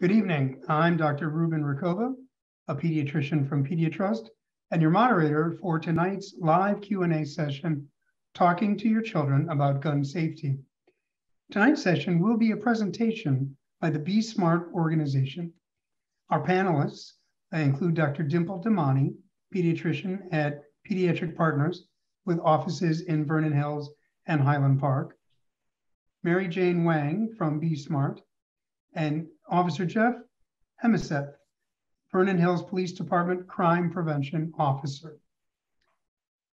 Good evening. I'm Dr. Ruben Rucoba, a pediatrician from Pediatrust, and your moderator for tonight's live Q&A session, Talking to Your Children About Gun Safety. Tonight's session will be a presentation by the Be Smart organization. Our panelists include Dr. Dimple Damani, pediatrician at Pediatric Partners with offices in Vernon Hills and Highland Park, MaryJane Wang from Be Smart, and Officer Jeff Hemesath, Vernon Hills Police Department Crime Prevention Officer.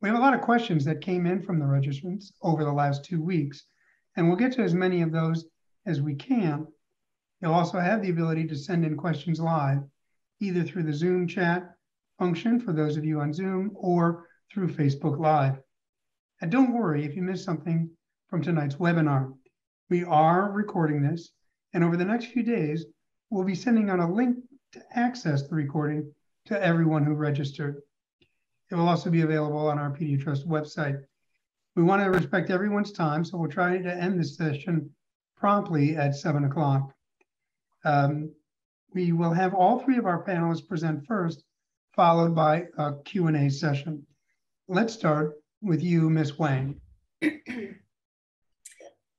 We have a lot of questions that came in from the registrants over the last 2 weeks, and we'll get to as many of those as we can. You'll also have the ability to send in questions live, either through the Zoom chat function for those of you on Zoom or through Facebook Live. And don't worry if you missed something from tonight's webinar. We are recording this, and over the next few days, we'll be sending out a link to access the recording to everyone who registered. It will also be available on our Pediatrust website. We want to respect everyone's time, so we'll try to end this session promptly at 7 o'clock. We will have all three of our panelists present first, followed by a Q&A session. Let's start with you, Ms. Wang.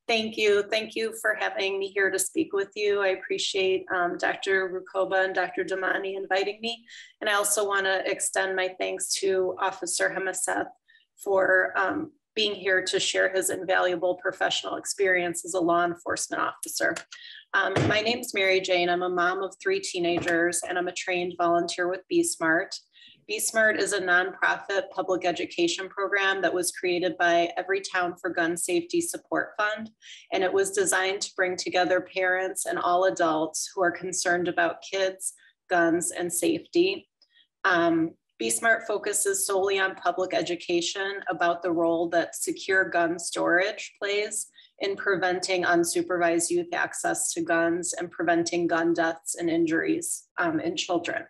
Thank you. Thank you for having me here to speak with you. I appreciate Dr. Rucoba and Dr. Damani inviting me. And I also want to extend my thanks to Officer Hemesath for being here to share his invaluable professional experience as a law enforcement officer. My name is MaryJane. I'm a mom of 3 teenagers, and I'm a trained volunteer with Be Smart. Be Smart is a nonprofit public education program that was created by Everytown for Gun Safety Support Fund, and it was designed to bring together parents and all adults who are concerned about kids, guns, and safety. Be Smart focuses solely on public education about the role that secure gun storage plays in preventing unsupervised youth access to guns and preventing gun deaths and injuries in children.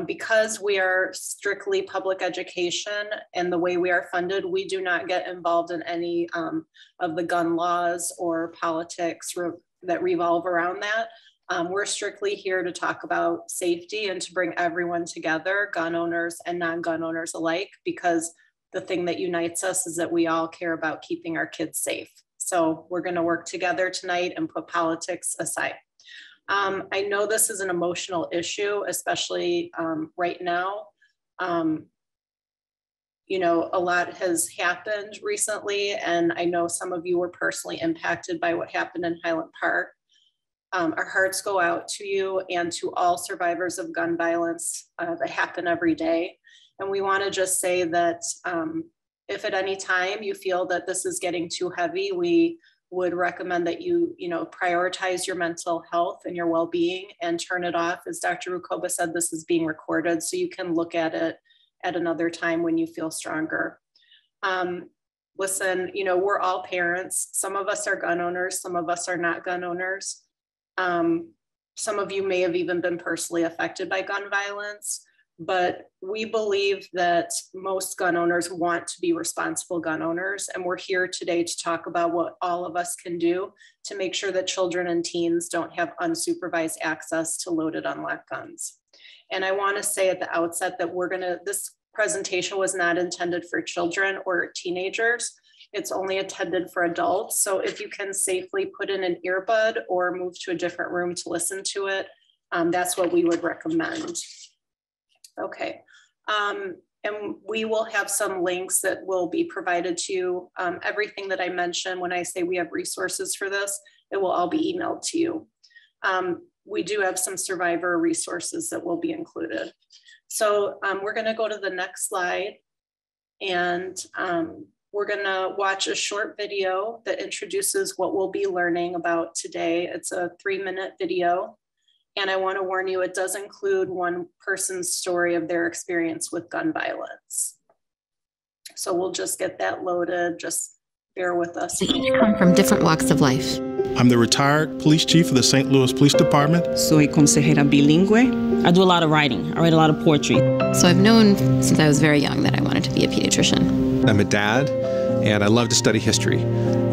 Because we are strictly public education and the way we are funded, we do not get involved in any of the gun laws or politics that revolve around that. We're strictly here to talk about safety and to bring everyone together, gun owners and non-gun owners alike, because the thing that unites us is that we all care about keeping our kids safe. So we're going to work together tonight and put politics aside. I know this is an emotional issue, especially right now. You know, a lot has happened recently, and I know some of you were personally impacted by what happened in Highland Park. Our hearts go out to you and to all survivors of gun violence that happen every day. And we want to just say that if at any time you feel that this is getting too heavy, we would recommend that you prioritize your mental health and your well-being and turn it off. As Dr. Rucoba said, this is being recorded, so you can look at it at another time when you feel stronger. Listen, you know, we're all parents. Some of us are gun owners, some of us are not gun owners. Some of you may have even been personally affected by gun violence, but we believe that most gun owners want to be responsible gun owners. And we're here today to talk about what all of us can do to make sure that children and teens don't have unsupervised access to loaded unlocked guns. And I want to say at the outset that this presentation was not intended for children or teenagers. It's only intended for adults. So if you can safely put in an earbud or move to a different room to listen to it, that's what we would recommend. Okay, and we will have some links that will be provided to you. Everything that I mentioned when I say we have resources for this, it will all be emailed to you. We do have some survivor resources that will be included. So we're gonna go to the next slide, and we're gonna watch a short video that introduces what we'll be learning about today. It's a 3-minute video. And I want to warn you, it does include one person's story of their experience with gun violence. So we'll just get that loaded. Just bear with us. They each come from different walks of life. I'm the retired police chief of the St. Louis Police Department. Soy consejera bilingüe. I do a lot of writing. I write a lot of poetry. So I've known since I was very young that I wanted to be a pediatrician. I'm a dad, and I love to study history.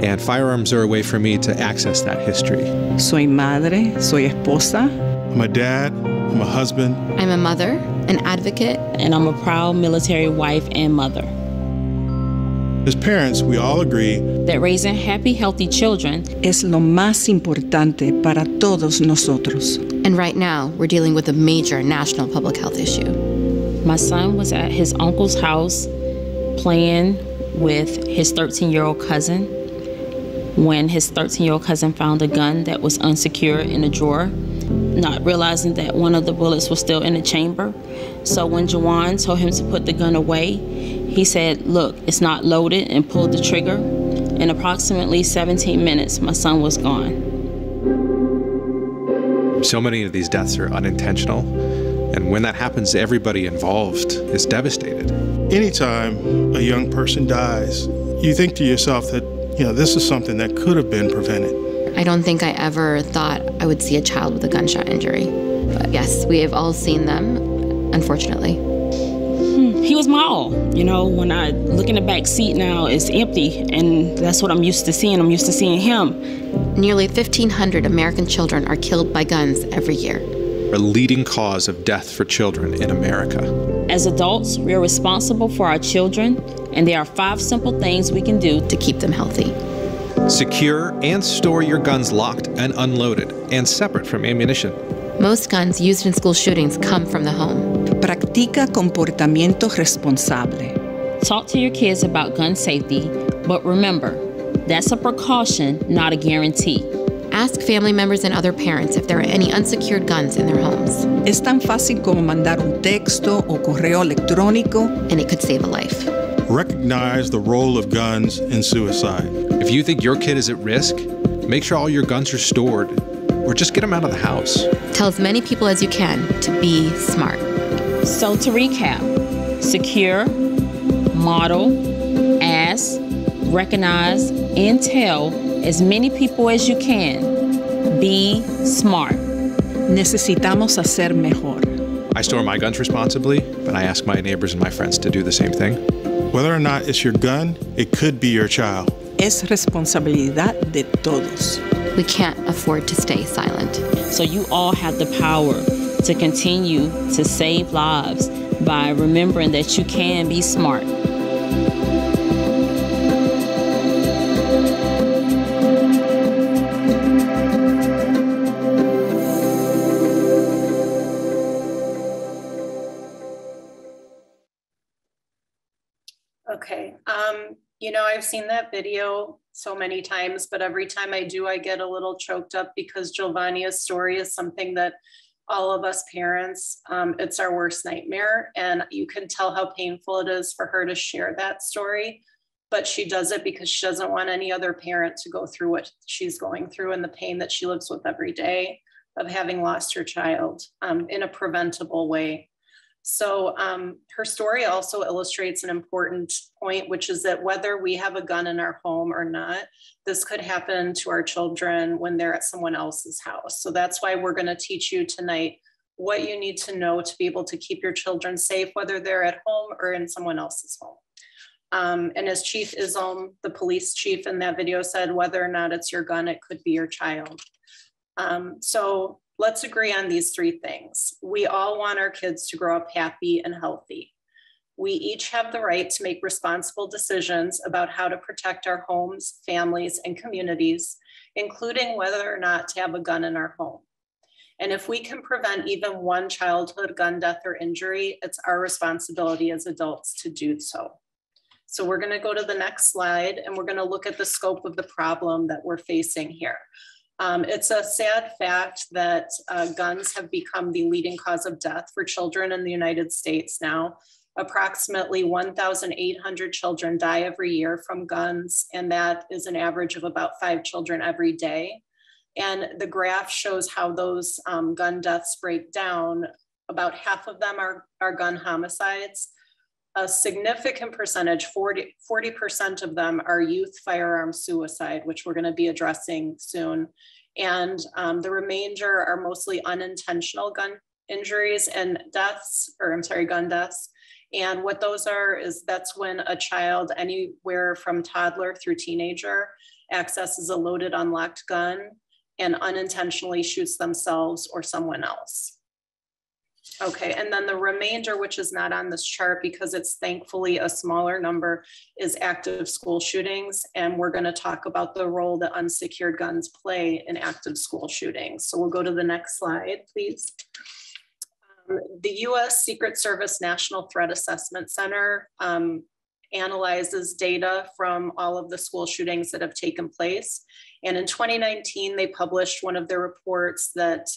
And firearms are a way for me to access that history. Soy madre, soy esposa. I'm a dad, I'm a husband. I'm a mother, an advocate. And I'm a proud military wife and mother. As parents, we all agree that raising happy, healthy children es lo más importante para todos nosotros. And right now, we're dealing with a major national public health issue. My son was at his uncle's house playing with his 13-year-old cousin when his 13-year-old cousin found a gun that was unsecured in a drawer, not realizing that one of the bullets was still in the chamber. So when Jawan told him to put the gun away, he said, "Look, it's not loaded," and pulled the trigger. In approximately 17 minutes, my son was gone. So many of these deaths are unintentional. And when that happens, everybody involved is devastated. anytime a young person dies, you think to yourself that, this is something that could have been prevented. I don't think I ever thought I would see a child with a gunshot injury. But yes, we have all seen them, unfortunately. He was my all. When I look in the back seat now, it's empty, and that's what I'm used to seeing. I'm used to seeing him. Nearly 1,500 American children are killed by guns every year. A leading cause of death for children in America. As adults, we are responsible for our children, and there are 5 simple things we can do to keep them healthy. Secure and store your guns locked and unloaded and separate from ammunition. Most guns used in school shootings come from the home. Practica comportamiento responsable. Talk to your kids about gun safety, but remember, that's a precaution, not a guarantee. Ask family members and other parents if there are any unsecured guns in their homes. Es tan fácil como mandar un texto o correo electrónico, and it could save a life. Recognize the role of guns in suicide. If you think your kid is at risk, make sure all your guns are stored, or just get them out of the house. Tell as many people as you can to be smart. So to recap, secure, model, ask, recognize, and tell as many people as you can. Be smart. Necesitamos hacer mejor. I store my guns responsibly, but I ask my neighbors and my friends to do the same thing. Whether or not it's your gun, it could be your child. Es responsabilidad de todos. We can't afford to stay silent. So you all have the power to continue to save lives by remembering that you can be smart. Okay, I've seen that video so many times, but every time I do, I get a little choked up because Giovannia's story is something that all of us parents, it's our worst nightmare. And you can tell how painful it is for her to share that story, but she does it because she doesn't want any other parent to go through what she's going through and the pain that she lives with every day of having lost her child in a preventable way. So her story also illustrates an important point, which is that whether we have a gun in our home or not, this could happen to our children when they're at someone else's house. So that's why we're going to teach you tonight what you need to know to be able to keep your children safe, whether they're at home or in someone else's home. And as Chief Islam, the police chief in that video said, whether or not it's your gun, it could be your child. So let's agree on these 3 things. We all want our kids to grow up happy and healthy. We each have the right to make responsible decisions about how to protect our homes, families, and communities, including whether or not to have a gun in our home. And if we can prevent even one childhood gun death or injury, it's our responsibility as adults to do so. So we're going to go to the next slide, and we're going to look at the scope of the problem that we're facing here. It's a sad fact that guns have become the leading cause of death for children in the United States now. Approximately 1,800 children die every year from guns, and that is an average of about 5 children every day. And the graph shows how those gun deaths break down. About half of them are gun homicides. A significant percentage, 40% of them, are youth firearm suicide, which we're going to be addressing soon. And the remainder are mostly unintentional gun injuries and deaths, gun deaths. And what those are is that's when a child, anywhere from toddler through teenager, accesses a loaded unlocked gun and unintentionally shoots themselves or someone else. Okay, and then the remainder, which is not on this chart because it's thankfully a smaller number, is active school shootings. And we're going to talk about the role that unsecured guns play in active school shootings. So we'll go to the next slide, please. The US Secret Service National Threat Assessment Center analyzes data from all of the school shootings that have taken place. And in 2019, they published one of their reports that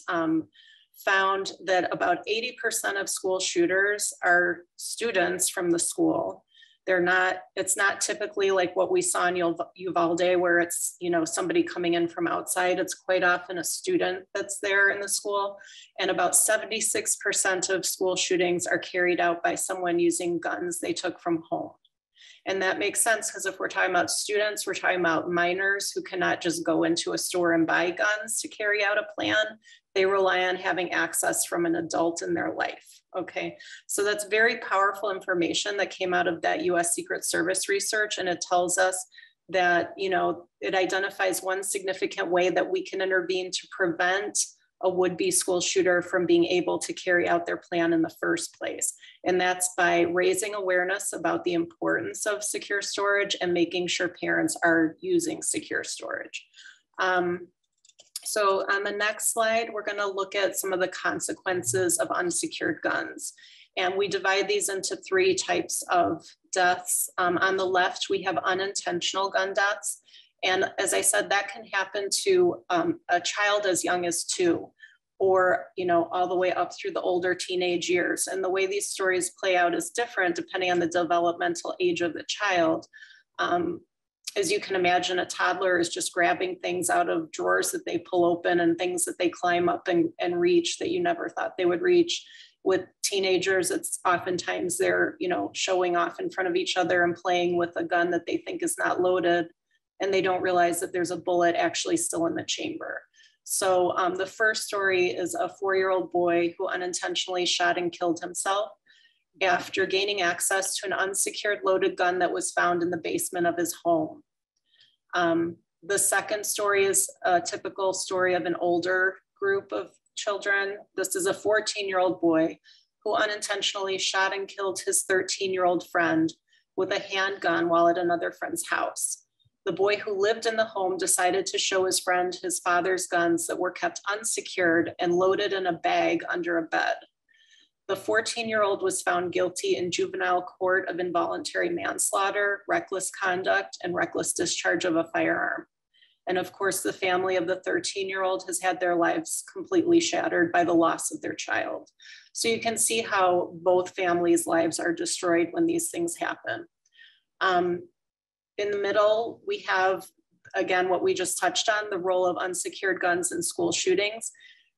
found that about 80% of school shooters are students from the school. It's not typically like what we saw in Uvalde where it's, somebody coming in from outside. It's quite often a student that's there in the school. And about 76% of school shootings are carried out by someone using guns they took from home. And that makes sense because if we're talking about students, we're talking about minors who cannot just go into a store and buy guns to carry out a plan. They rely on having access from an adult in their life. Okay, so that's very powerful information that came out of that US Secret Service research. And it tells us that, it identifies one significant way that we can intervene to prevent a would-be school shooter from being able to carry out their plan in the first place. And that's by raising awareness about the importance of secure storage and making sure parents are using secure storage. So on the next slide, we're going to look at some of the consequences of unsecured guns. And we divide these into 3 types of deaths. On the left, we have unintentional gun deaths. And as I said, that can happen to a child as young as 2, or all the way up through the older teenage years. And the way these stories play out is different depending on the developmental age of the child. As you can imagine, a toddler is just grabbing things out of drawers that they pull open and things that they climb up and reach that you never thought they would reach. With teenagers, it's oftentimes they're, showing off in front of each other and playing with a gun that they think is not loaded, and they don't realize that there's a bullet actually still in the chamber. So the first story is a 4-year-old boy who unintentionally shot and killed himself after gaining access to an unsecured loaded gun that was found in the basement of his home. The second story is a typical story of an older group of children. This is a 14-year-old boy who unintentionally shot and killed his 13-year-old friend with a handgun while at another friend's house. The boy who lived in the home decided to show his friend his father's guns that were kept unsecured and loaded in a bag under a bed. The 14-year-old was found guilty in juvenile court of involuntary manslaughter, reckless conduct, and reckless discharge of a firearm. And of course, the family of the 13-year-old has had their lives completely shattered by the loss of their child. So you can see how both families' lives are destroyed when these things happen. In the middle, we have, again, what we just touched on, the role of unsecured guns in school shootings.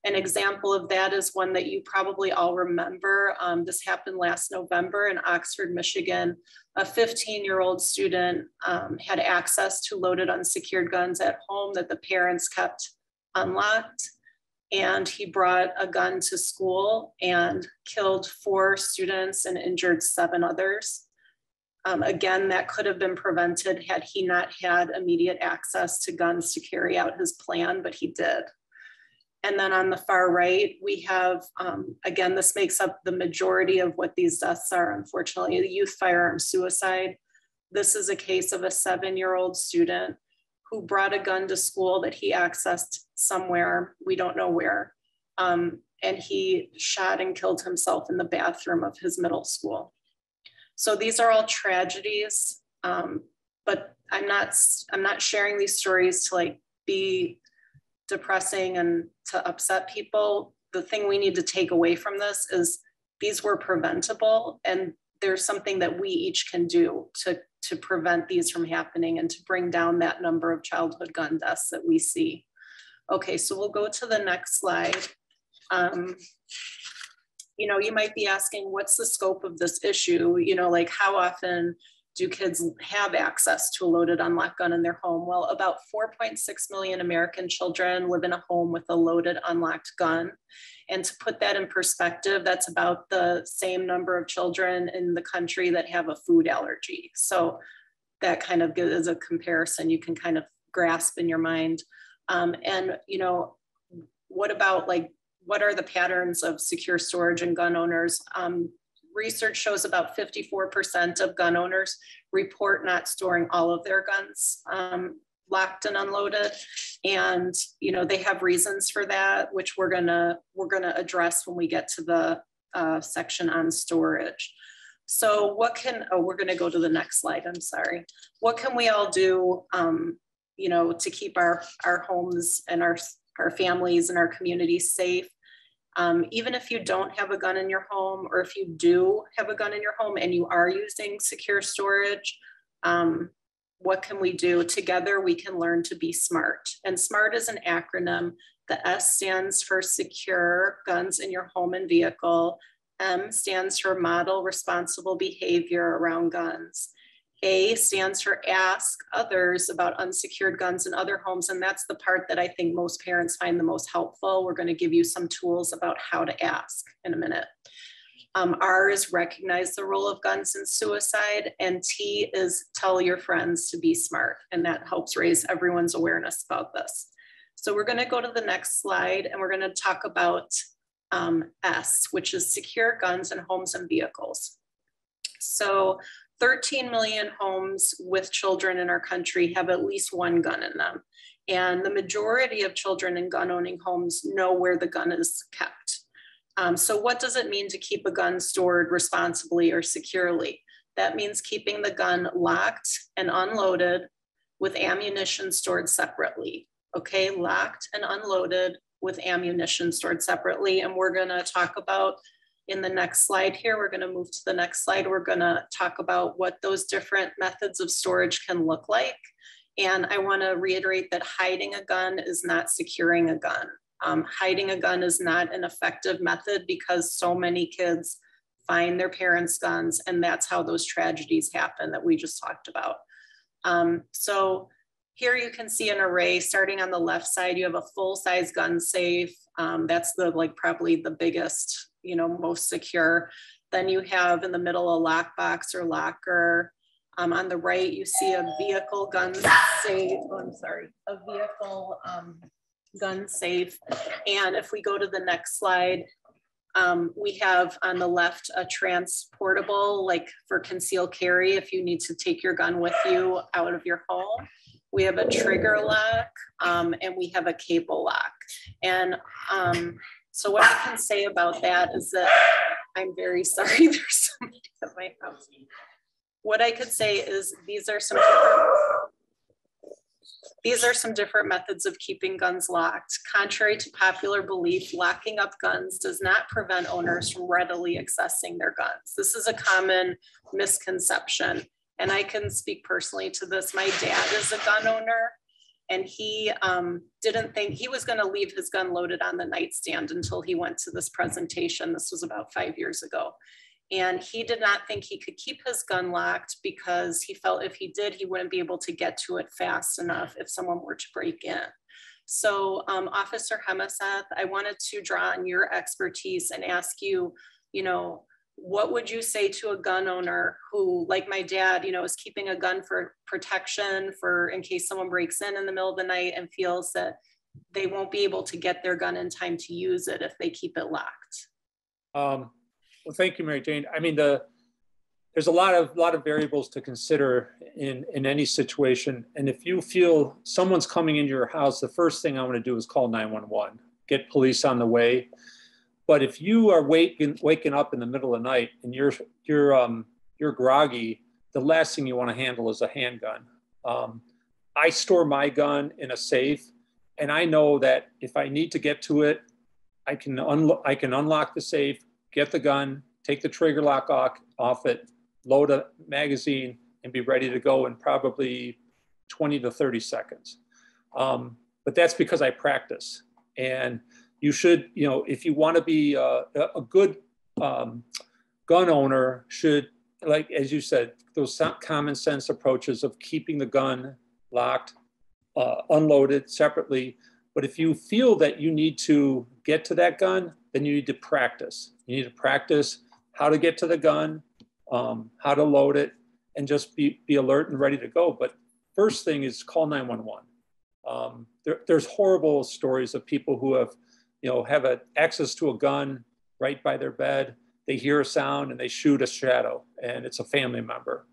An example of that is one that you probably all remember. This happened last November in Oxford, Michigan. A 15-year-old student had access to loaded unsecured guns at home that the parents kept unlocked. And he brought a gun to school and killed 4 students and injured 7 others. Again, that could have been prevented had he not had immediate access to guns to carry out his plan, but he did. And then on the far right, we have, again, this makes up the majority of what these deaths are, unfortunately, the youth firearm suicide. This is a case of a 7-year-old student who brought a gun to school that he accessed somewhere, we don't know where, and he shot and killed himself in the bathroom of his middle school. So these are all tragedies, but I'm not sharing these stories to be depressing and to upset people. The thing we need to take away from this is these were preventable, and there's something that we each can do to prevent these from happening and to bring down that number of childhood gun deaths that we see. Okay, so we'll go to the next slide. You might be asking, what's the scope of this issue? How often do kids have access to a loaded unlocked gun in their home? Well, about 4.6 million American children live in a home with a loaded unlocked gun. And to put that in perspective, that's about the same number of children in the country that have a food allergy. So that kind of gives a comparison. You can kind of grasp in your mind. And, you know, what about like, what are the patterns of secure storage and gun owners? Research shows about 54% of gun owners report not storing all of their guns locked and unloaded. And, you know, they have reasons for that, which we're gonna address when we get to the section on storage. So what can, we're gonna go to the next slide, I'm sorry. What can we all do, you know, to keep our homes and our families and our communities safe? Even if you don't have a gun in your home, or if you do have a gun in your home and you are using secure storage, what can we do? Together, we can learn to be SMART. And SMART is an acronym. The S stands for secure guns in your home and vehicle. M stands for model responsible behavior around guns. A stands for ask others about unsecured guns in other homes. And that's the part that I think most parents find the most helpful. We're going to give you some tools about how to ask in a minute. R is recognize the role of guns in suicide. And T is tell your friends to be SMART. And that helps raise everyone's awareness about this. So we're going to go to the next slide, and we're going to talk about S, which is secure guns in homes and vehicles. So 13 million homes with children in our country have at least one gun in them. And the majority of children in gun owning homes know where the gun is kept. So what does it mean to keep a gun stored responsibly or securely? That means keeping the gun locked and unloaded with ammunition stored separately. Okay, locked and unloaded with ammunition stored separately. And we're gonna talk about in the next slide here, we're going to move to the next slide. We're going to talk about what those different methods of storage can look like. And I want to reiterate that hiding a gun is not securing a gun. Hiding a gun is not an effective method because so many kids find their parents' guns, and that's how those tragedies happen that we just talked about. So here you can see an array. Starting on the left side, you have a full-size gun safe. That's probably the biggest, you know, most secure. Then you have in the middle a lockbox or locker. On the right, you see a vehicle gun safe. Oh, I'm sorry, a vehicle gun safe. And if we go to the next slide, we have on the left a transportable, like for concealed carry, if you need to take your gun with you out of your home. We have a trigger lock, and we have a cable lock. And so what I can say about that is that I'm very sorry there's somebody at my house. What I could say is these are some different methods of keeping guns locked. Contrary to popular belief, locking up guns does not prevent owners from readily accessing their guns. This is a common misconception. And I can speak personally to this. My dad is a gun owner, and he didn't think he was going to leave his gun loaded on the nightstand until he went to this presentation. This was about 5 years ago. And he did not think he could keep his gun locked because he felt if he did, he wouldn't be able to get to it fast enough if someone were to break in. So Officer Hemesath, I wanted to draw on your expertise and ask you, you know, what would you say to a gun owner who, like my dad, you know, is keeping a gun for protection, for in case someone breaks in the middle of the night and feels that they won't be able to get their gun in time to use it if they keep it locked? Well, thank you, MaryJane. I mean, there's a lot of variables to consider in any situation. And if you feel someone's coming into your house, the first thing I want to do is call 911, get police on the way. But if you are waking up in the middle of the night and you're groggy, the last thing you want to handle is a handgun. I store my gun in a safe, and I know that if I need to get to it, I can unlock the safe, get the gun, take the trigger lock off it, load a magazine, and be ready to go in probably 20 to 30 seconds. But that's because I practice. And you should, you know, if you want to be a good gun owner, should, like, as you said, those common sense approaches of keeping the gun locked, unloaded separately. But if you feel that you need to get to that gun, then you need to practice. You need to practice how to get to the gun, how to load it, and just be alert and ready to go. But first thing is call 911. There's horrible stories of people who have, have access to a gun right by their bed. They hear a sound and they shoot a shadow, and it's a family member.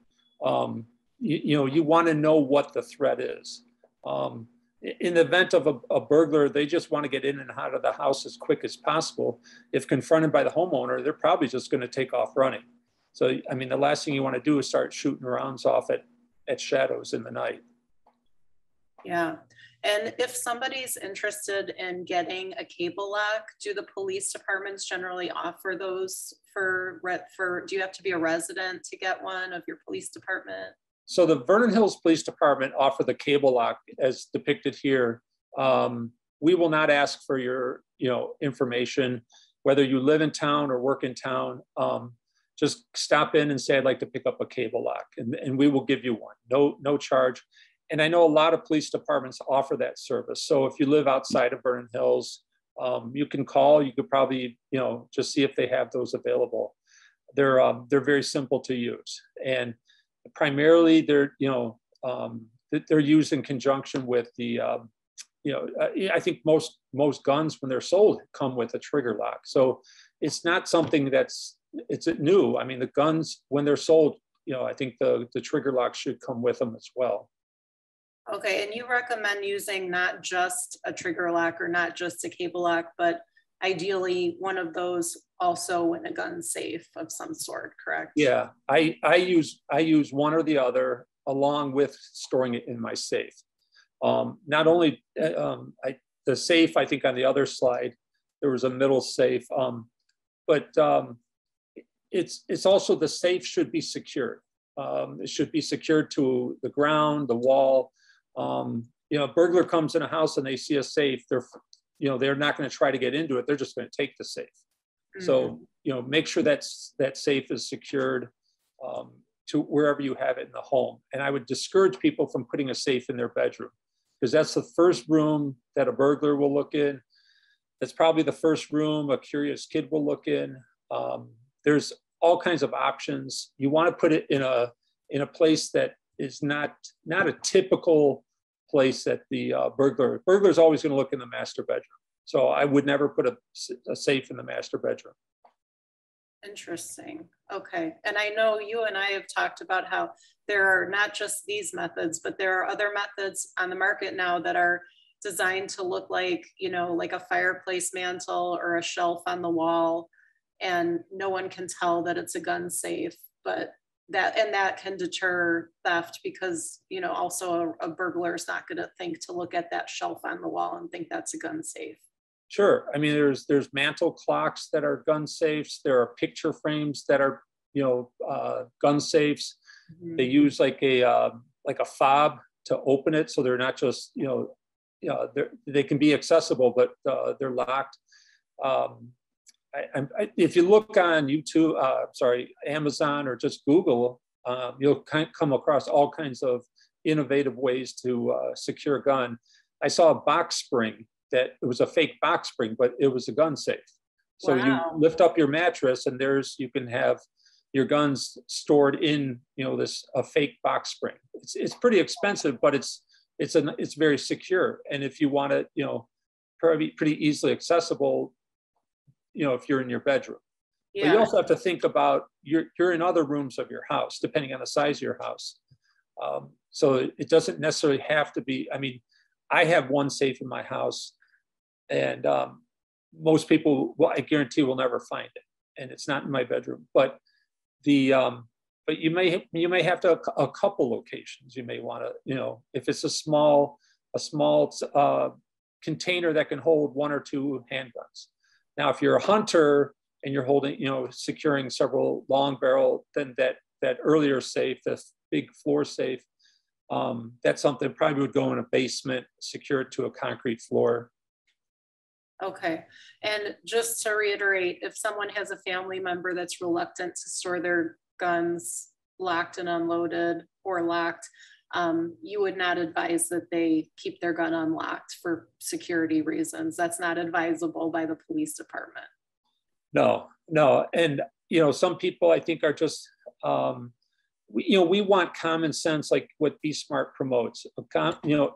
You want to know what the threat is. In the event of a burglar, they just want to get in and out of the house as quick as possible. If confronted by the homeowner, they're probably just going to take off running. So, I mean, the last thing you want to do is start shooting rounds off at shadows in the night. Yeah. And if somebody's interested in getting a cable lock, do the police departments generally offer those do you have to be a resident to get one of your police department? So the Vernon Hills Police Department offer the cable lock as depicted here. We will not ask for your, information, whether you live in town or work in town. Just stop in and say, I'd like to pick up a cable lock, and we will give you one, no charge. And I know a lot of police departments offer that service. So if you live outside of Vernon Hills, you can call. You could probably, just see if they have those available. They're very simple to use, and primarily they're used in conjunction with the I think most guns when they're sold come with a trigger lock. So it's not something it's new. I mean, the guns when they're sold, I think the trigger lock should come with them as well. Okay, and you recommend using not just a trigger lock or not just a cable lock, but ideally one of those also in a gun safe of some sort, correct? Yeah, I use one or the other along with storing it in my safe. Not only the safe, I think on the other slide, there was a middle safe, but it's also the safe should be secured. It should be secured to the ground, the wall. A burglar comes in a house and they see a safe, they're not going to try to get into it. They're just going to take the safe. Mm-hmm. So, make sure that safe is secured to wherever you have it in the home. And I would discourage people from putting a safe in their bedroom, because that's the first room that a burglar will look in. That's probably the first room a curious kid will look in. There's all kinds of options. You want to put it in a place that is not a typical place that the burglar's always going to look in the master bedroom. So I would never put a safe in the master bedroom. Interesting. Okay. And I know you and I have talked about how there are not just these methods, but there are other methods on the market now that are designed to look like, like a fireplace mantle or a shelf on the wall, and no one can tell that it's a gun safe, but that can deter theft, because also a burglar is not going to think to look at that shelf on the wall and think that's a gun safe. Sure. I mean, there's mantle clocks that are gun safes. There are picture frames that are gun safes. Mm-hmm. They use like a fob to open it, so they're not just they can be accessible, but they're locked. If you look on YouTube, Amazon, or just Google, you'll come across all kinds of innovative ways to secure a gun. I saw a box spring that it was a fake box spring, but it was a gun safe. So wow. You lift up your mattress, and you can have your guns stored in a fake box spring. It's pretty expensive, but it's very secure. And if you want it, probably pretty easily accessible. If you're in your bedroom. Yeah. But you also have to think about you're in other rooms of your house, depending on the size of your house. So it doesn't necessarily have to be. I mean, I have one safe in my house, and most people, I guarantee, will never find it, and it's not in my bedroom. But but you may have to a couple locations. You may want to, if it's a small container that can hold one or two handguns. Now, if you're a hunter and you're holding, securing several long barrel, then that earlier safe, the big floor safe, that's something probably would go in a basement, secured to a concrete floor. Okay. And just to reiterate, if someone has a family member that's reluctant to store their guns locked and unloaded or locked, you would not advise that they keep their gun unlocked for security reasons. That's not advisable by the police department. No. And, some people I think are just, we want common sense, like what Be Smart promotes.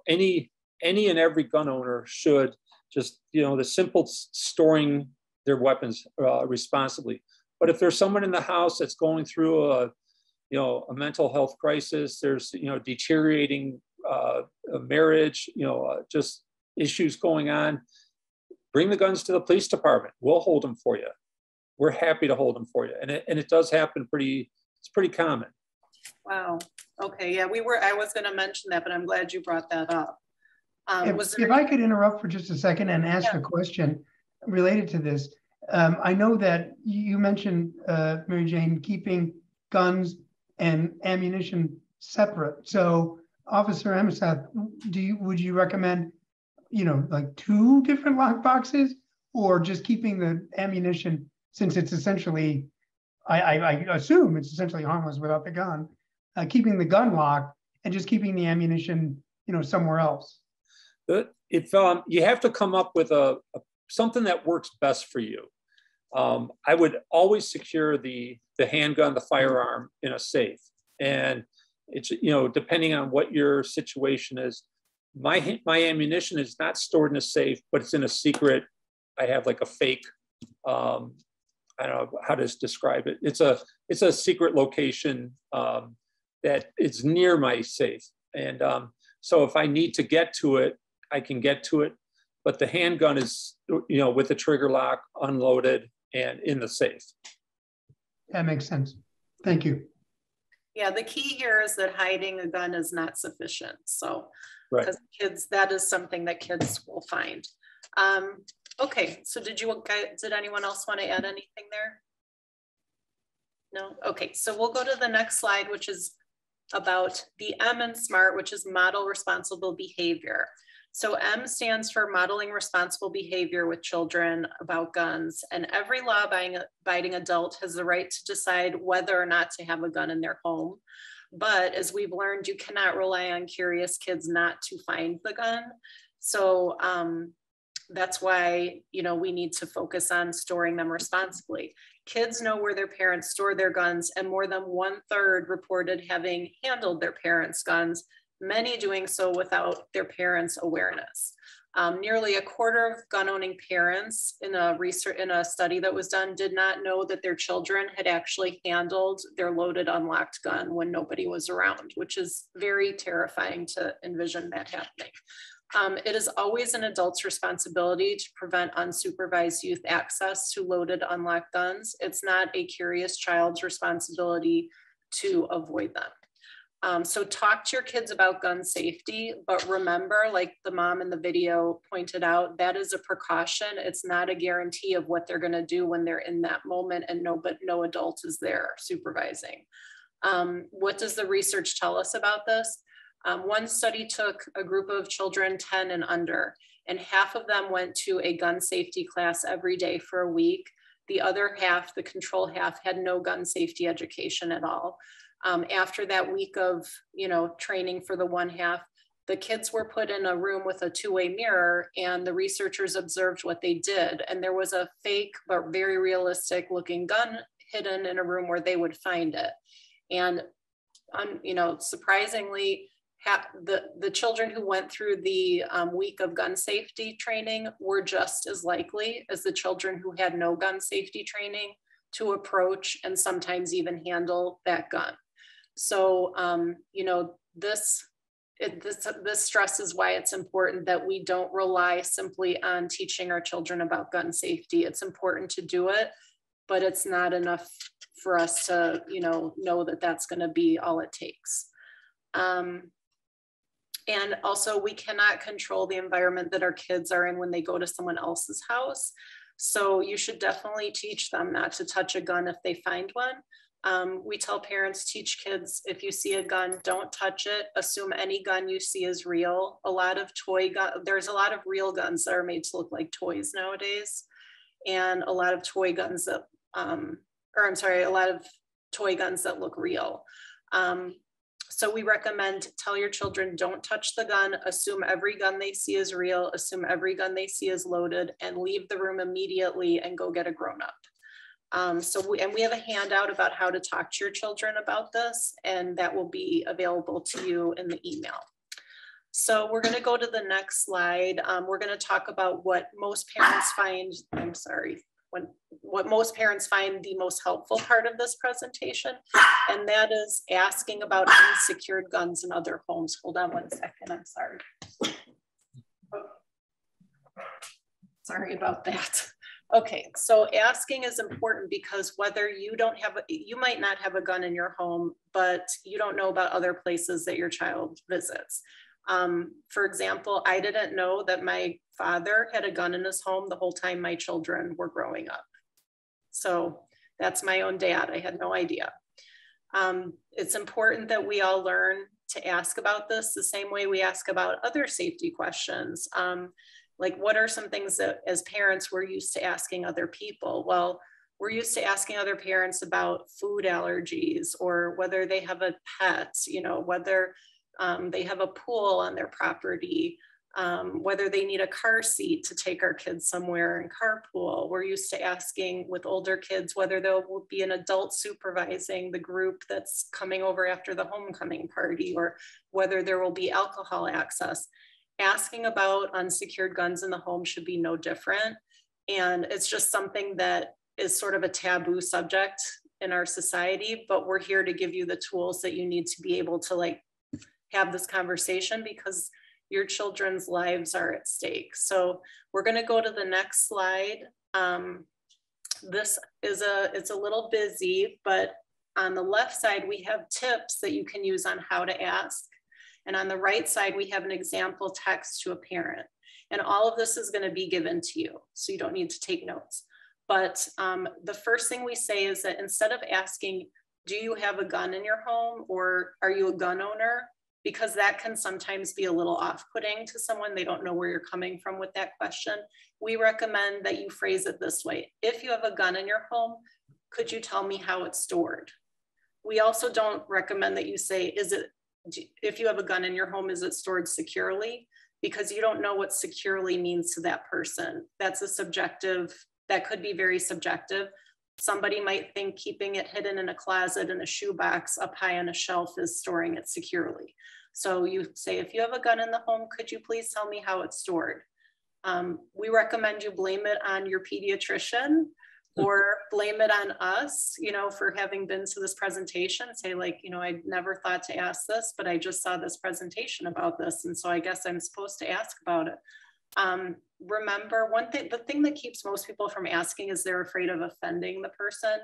Any any and every gun owner should just, the simple storing their weapons responsibly. But if there's someone in the house that's going through a mental health crisis, there's, deteriorating marriage, just issues going on, bring the guns to the police department. We'll hold them for you. We're happy to hold them for you. And it does happen it's pretty common. Wow. Okay. Yeah, I was going to mention that, but I'm glad you brought that up. If I could interrupt for just a second and ask a question related to this. I know that you mentioned, MaryJane, keeping guns and ammunition separate. So Officer Hemesath, would you recommend, like 2 different lock boxes, or just keeping the ammunition, since it's essentially, I assume it's essentially harmless without the gun, keeping the gun locked and just keeping the ammunition, somewhere else? If you have to come up with something that works best for you. I would always secure the handgun, the firearm, in a safe. And it's, depending on what your situation is, my ammunition is not stored in a safe, but it's in a secret. I have like a fake, I don't know how to describe it. It's a secret location that is near my safe. And so if I need to get to it, I can get to it. But the handgun is, with the trigger lock, unloaded, and in the safe. That makes sense. Thank you. Yeah, the key here is that hiding a gun is not sufficient. So, because right. that is something that kids will find. Okay, so did anyone else want to add anything there? No? Okay, so we'll go to the next slide, which is about the M in SMART, which is model responsible behavior. So M stands for modeling responsible behavior with children about guns, and every law-abiding adult has the right to decide whether or not to have a gun in their home. But as we've learned, you cannot rely on curious kids not to find the gun. So that's why, we need to focus on storing them responsibly. Kids know where their parents store their guns, and more than 1/3 reported having handled their parents' guns, many doing so without their parents' awareness. Nearly 1/4 of gun-owning parents in a study that was done did not know that their children had actually handled their loaded unlocked gun when nobody was around, which is very terrifying to envision that happening. It is always an adult's responsibility to prevent unsupervised youth access to loaded unlocked guns. It's not a curious child's responsibility to avoid them. So talk to your kids about gun safety, but remember, like the mom in the video pointed out, that is a precaution. It's not a guarantee of what they're going to do when they're in that moment and no adult is there supervising. What does the research tell us about this? One study took a group of children 10 and under, and half of them went to a gun safety class every day for a week. The other half, the control half, had no gun safety education at all. After that week of, training for the one half, the kids were put in a room with a 2-way mirror, and the researchers observed what they did. And there was a fake but very realistic looking gun hidden in a room where they would find it. And, surprisingly, the children who went through the week of gun safety training were just as likely as the children who had no gun safety training to approach and sometimes even handle that gun. So, this stresses why it's important that we don't rely simply on teaching our children about gun safety. It's important to do it, but it's not enough for us to, know that that's going to be all it takes. And also, we cannot control the environment that our kids are in when they go to someone else's house. So you should definitely teach them not to touch a gun if they find one. We tell parents, teach kids, if you see a gun, don't touch it. Assume any gun you see is real. There's a lot of real guns that are made to look like toys nowadays. And a lot of toy guns that, a lot of toy guns that look real. So we recommend, tell your children, don't touch the gun, assume every gun they see is real, assume every gun they see is loaded, and leave the room immediately and go get a grown-up. We have a handout about how to talk to your children about this, and that will be available to you in the email. So we're going to go to the next slide. We're going to talk about what most parents find, what most parents find the most helpful part of this presentation, and that is asking about unsecured guns in other homes. Hold on one second, I'm sorry. Sorry about that. Okay, so asking is important because whether you you might not have a gun in your home, but you don't know about other places that your child visits. For example, I didn't know that my father had a gun in his home the whole time my children were growing up. So that's my own dad. I had no idea. It's important that we all learn to ask about this the same way we ask about other safety questions. Like, what are some things that as parents we're used to asking other people? Well, we're used to asking other parents about food allergies, or whether they have a pet, you know, whether they have a pool on their property, whether they need a car seat to take our kids somewhere and carpool. We're used to asking with older kids whether there will be an adult supervising the group that's coming over after the homecoming party, or whether there will be alcohol access. Asking about unsecured guns in the home should be no different. And it's just something that is sort of a taboo subject in our society, but we're here to give you the tools that you need to be able to like have this conversation, because your children's lives are at stake. So we're going to go to the next slide. This is it's a little busy, but on the left side, we have tips that you can use on how to ask. And on the right side, we have an example text to a parent. And all of this is going to be given to you, so you don't need to take notes. But the first thing we say is that instead of asking, do you have a gun in your home, or are you a gun owner? Because that can sometimes be a little off-putting to someone. They don't know where you're coming from with that question. We recommend that you phrase it this way. If you have a gun in your home, could you tell me how it's stored? We also don't recommend that you say, if you have a gun in your home, is it stored securely? Because you don't know what securely means to that person. That's a subjective, that could be very subjective. Somebody might think keeping it hidden in a closet in a shoebox up high on a shelf is storing it securely. So you say, if you have a gun in the home, could you please tell me how it's stored? We recommend you blame it on your pediatrician, or blame it on us, you know, for having been to this presentation. Say like, you know, I never thought to ask this, but I just saw this presentation about this, and so I guess I'm supposed to ask about it. Remember, the thing that keeps most people from asking is they're afraid of offending the person.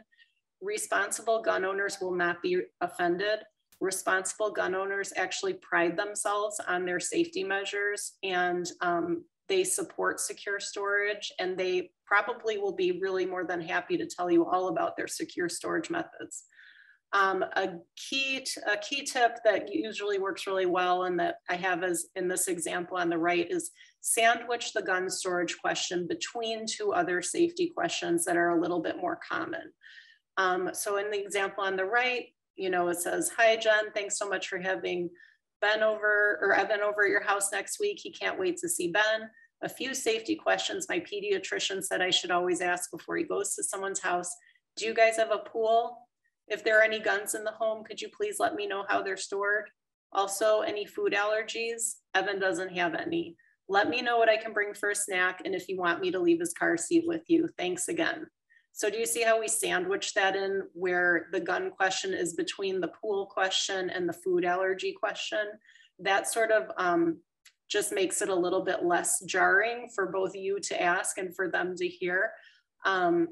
Responsible gun owners will not be offended. Responsible gun owners actually pride themselves on their safety measures, and they support secure storage, and they probably will be really more than happy to tell you all about their secure storage methods. A key tip that usually works really well, and that I have as in this example on the right, is sandwich the gun storage question between two other safety questions that are a little bit more common. So in the example on the right, you know, it says, "Hi Jen, thanks so much for having Evan over at your house next week. He can't wait to see Ben. A few safety questions my pediatrician said I should always ask before he goes to someone's house. Do you guys have a pool? If there are any guns in the home, could you please let me know how they're stored? Also, any food allergies? Evan doesn't have any. Let me know what I can bring for a snack, and if you want me to leave his car seat with you. Thanks again." So do you see how we sandwich that in, where the gun question is between the pool question and the food allergy question? That sort of just makes it a little bit less jarring for both you to ask and for them to hear. And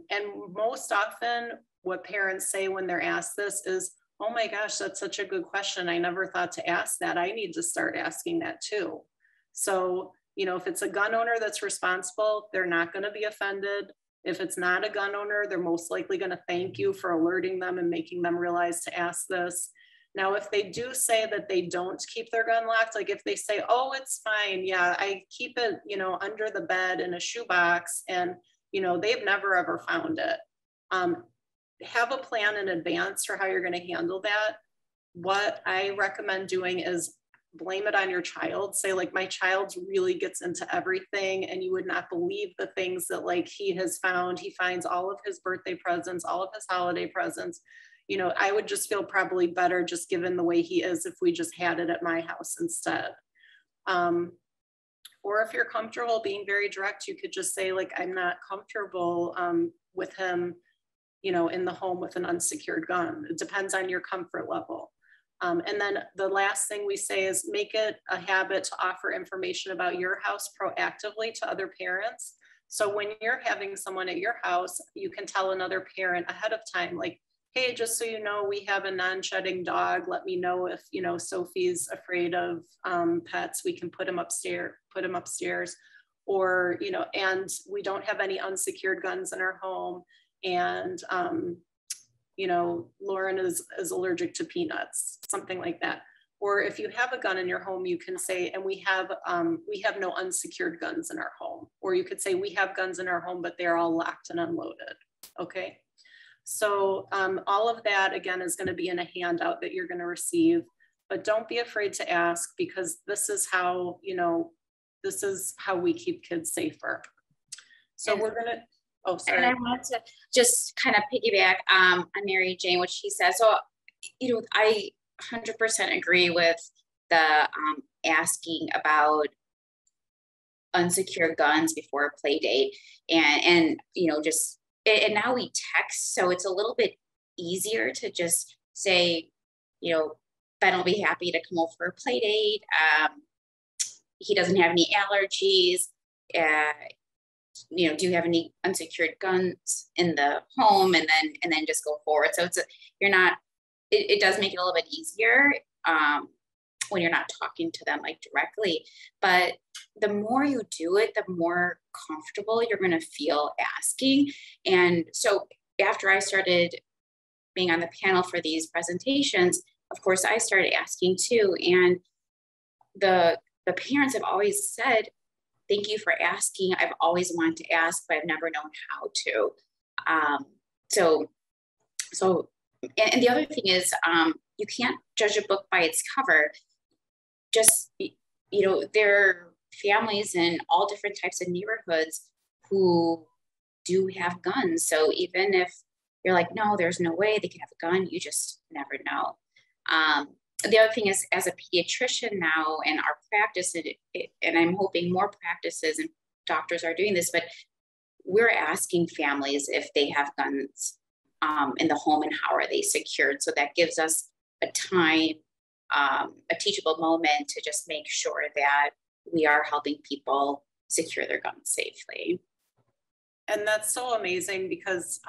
most often what parents say when they're asked this is, "Oh my gosh, that's such a good question. I never thought to ask that. I need to start asking that too." So, you know, if it's a gun owner that's responsible, they're not going to be offended. If it's not a gun owner, they're most likely going to thank you for alerting them and making them realize to ask this. Now, if they do say that they don't keep their gun locked, like if they say, "Oh, it's fine. Yeah, I keep it, you know, under the bed in a shoebox," and, you know, they've never ever found it. Have a plan in advance for how you're going to handle that. What I recommend doing is blame it on your child. Say like, "My child really gets into everything, and you would not believe the things that like he has found. He finds all of his birthday presents, all of his holiday presents. You know, I would just feel probably better just given the way he is if we just had it at my house instead." Or if you're comfortable being very direct, you could just say, like, I'm not comfortable with him, you know, in the home with an unsecured gun. It depends on your comfort level. And then the last thing we say is make it a habit to offer information about your house proactively to other parents. So when you're having someone at your house, you can tell another parent ahead of time, like, hey, just so you know, we have a non-shedding dog. Let me know if, you know, Sophie's afraid of pets. We can put him upstairs, or, you know, and we don't have any unsecured guns in our home. And, you know, Lauren is allergic to peanuts, something like that. Or if you have a gun in your home, you can say, and we have no unsecured guns in our home. Or you could say, we have guns in our home, but they're all locked and unloaded. Okay. So all of that, again, is going to be in a handout that you're going to receive, but don't be afraid to ask, because this is how, you know, this is how we keep kids safer. So we're going to, oh, sorry. And I wanted to just kind of piggyback on MaryJane, what she said. So, you know, I 100% agree with the asking about unsecured guns before a play date, and you know, just, and now we text, so it's a little bit easier to just say, you know, Ben will be happy to come over for a play date. He doesn't have any allergies. You know, do you have any unsecured guns in the home? And then just go forward. So it's it does make it a little bit easier when you're not talking to them like directly. But the more you do it, the more comfortable you're going to feel asking. And so after I started being on the panel for these presentations, of course, I started asking too. And the parents have always said, thank you for asking. I've always wanted to ask, but I've never known how to. And the other thing is, you can't judge a book by its cover. Just, you know, there are families in all different types of neighborhoods who do have guns. So even if you're like, no, there's no way they could have a gun, you just never know. The other thing is, as a pediatrician now in our practice, and I'm hoping more practices and doctors are doing this, but we're asking families if they have guns in the home and how are they secured. So that gives us a time, a teachable moment to just make sure that we are helping people secure their guns safely. And that's so amazing, because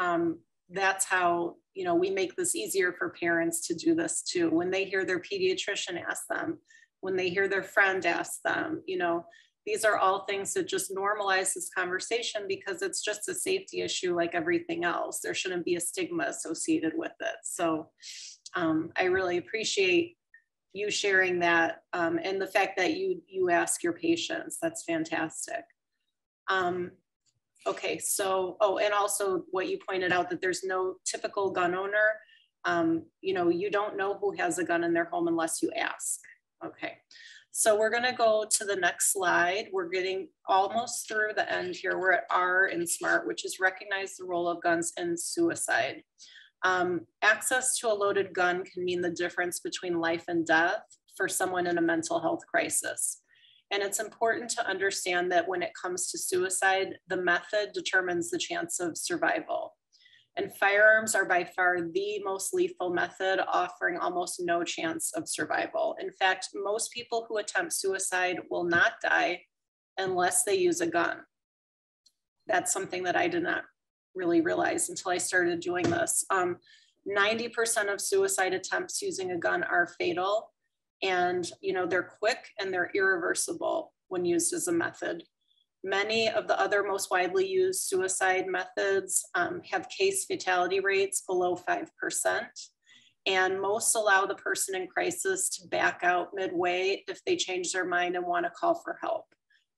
that's how, you know, we make this easier for parents to do this too. When they hear their pediatrician ask them, when they hear their friend ask them, you know, these are all things that just normalize this conversation, because it's just a safety issue like everything else. There shouldn't be a stigma associated with it. So I really appreciate you sharing that, and the fact that you ask your patients. That's fantastic. Okay, so, oh, and also what you pointed out, that there's no typical gun owner. You know, you don't know who has a gun in their home unless you ask. Okay, so we're gonna go to the next slide. We're getting almost through the end here. We're at R in SMART, which is recognize the role of guns in suicide. Access to a loaded gun can mean the difference between life and death for someone in a mental health crisis. And it's important to understand that when it comes to suicide, the method determines the chance of survival. And firearms are by far the most lethal method, offering almost no chance of survival. In fact, most people who attempt suicide will not die unless they use a gun. That's something that I did not really realize until I started doing this. 90% of suicide attempts using a gun are fatal. And, you know, they're quick and they're irreversible when used as a method. Many of the other most widely used suicide methods have case fatality rates below 5%. And most allow the person in crisis to back out midway if they change their mind and want to call for help.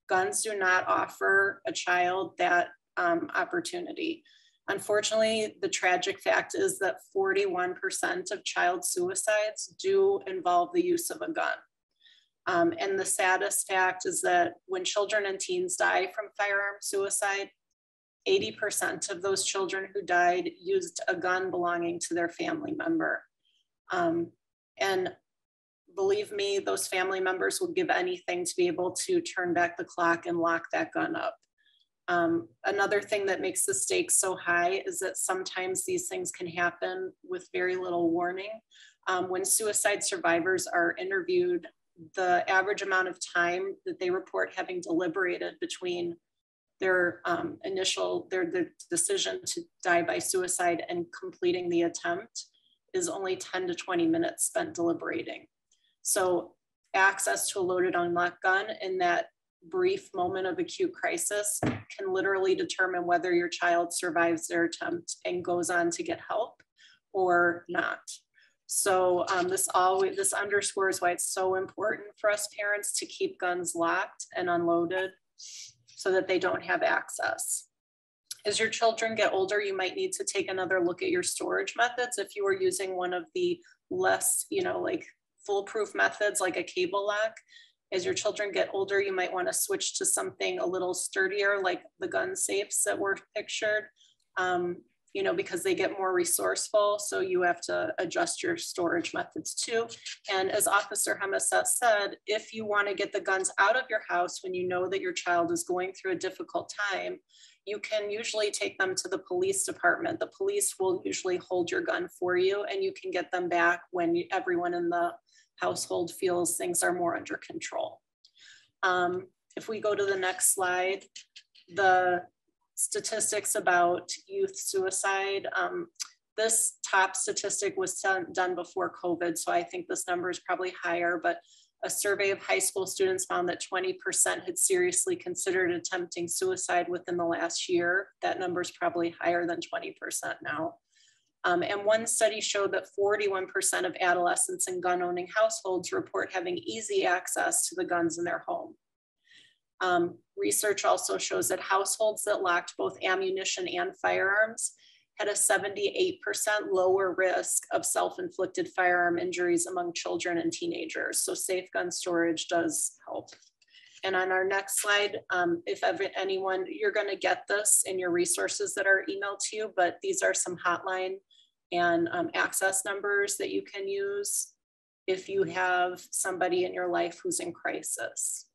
Guns do not offer a child that opportunity. Unfortunately, the tragic fact is that 41% of child suicides do involve the use of a gun. And the saddest fact is that when children and teens die from firearm suicide, 80% of those children who died used a gun belonging to their family member. And believe me, those family members will give anything to be able to turn back the clock and lock that gun up. Another thing that makes the stakes so high is that sometimes these things can happen with very little warning. When suicide survivors are interviewed, the average amount of time that they report having deliberated between their the decision to die by suicide and completing the attempt is only 10 to 20 minutes spent deliberating. So access to a loaded unlocked gun in that brief moment of acute crisis can literally determine whether your child survives their attempt and goes on to get help or not. So this underscores why it's so important for us parents to keep guns locked and unloaded so that they don't have access. As your children get older, you might need to take another look at your storage methods. If you are using one of the less, like foolproof methods like a cable lock, as your children get older, you might want to switch to something a little sturdier like the gun safes that were pictured, because they get more resourceful. So you have to adjust your storage methods too. And as Officer Hemesath said, if you want to get the guns out of your house when you know that your child is going through a difficult time, you can usually take them to the police department. The police will usually hold your gun for you, and you can get them back when everyone in the household feels things are more under control. If we go to the next slide, the statistics about youth suicide. This top statistic was done before COVID, so I think this number is probably higher, but a survey of high school students found that 20% had seriously considered attempting suicide within the last year. That number is probably higher than 20% now. And one study showed that 41% of adolescents in gun-owning households report having easy access to the guns in their home. Research also shows that households that lacked both ammunition and firearms had a 78% lower risk of self-inflicted firearm injuries among children and teenagers. So safe gun storage does help. And on our next slide, if anyone, you're gonna get this in your resources that are emailed to you, but these are some hotline and access numbers that you can use if you have somebody in your life who's in crisis.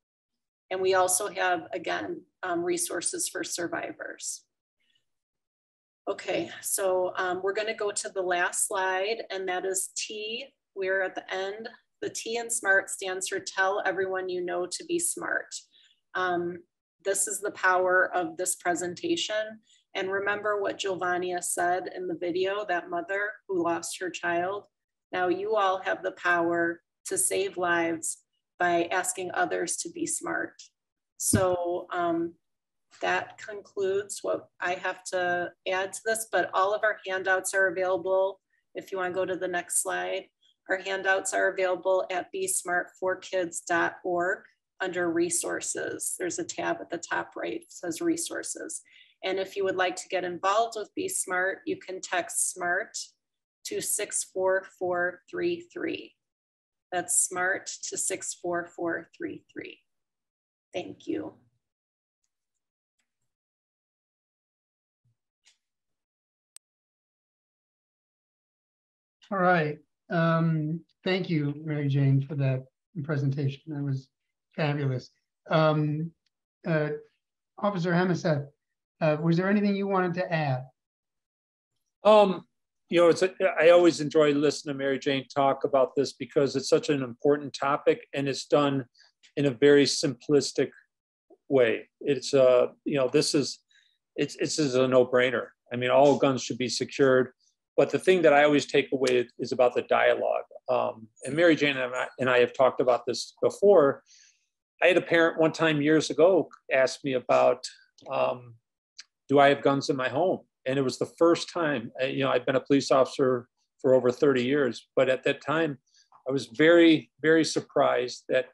And we also have, again, resources for survivors. Okay, so we're gonna go to the last slide, and that is T. We're at the end. The T in SMART stands for tell everyone you know to be smart. This is the power of this presentation. And remember what Giovannia said in the video, that mother who lost her child. Now you all have the power to save lives by asking others to be smart. So that concludes what I have to add to this, but all of our handouts are available. If you want to go to the next slide, our handouts are available at besmart4kids.org under resources. There's a tab at the top right that says resources. And if you would like to get involved with Be Smart, you can text SMART to 64433. That's SMART to 64433. Thank you. All right. Thank you, MaryJane, for that presentation. That was fabulous. Officer Hemesath, was there anything you wanted to add? I always enjoy listening to MaryJane talk about this because it's such an important topic and it's done in a very simplistic way. It's this is a no-brainer. I mean, all guns should be secured, but the thing that I always take away is about the dialogue. And MaryJane and I have talked about this before. I had a parent one time years ago ask me about, do I have guns in my home? And it was the first time, I've been a police officer for over 30 years, but at that time, I was very, very surprised that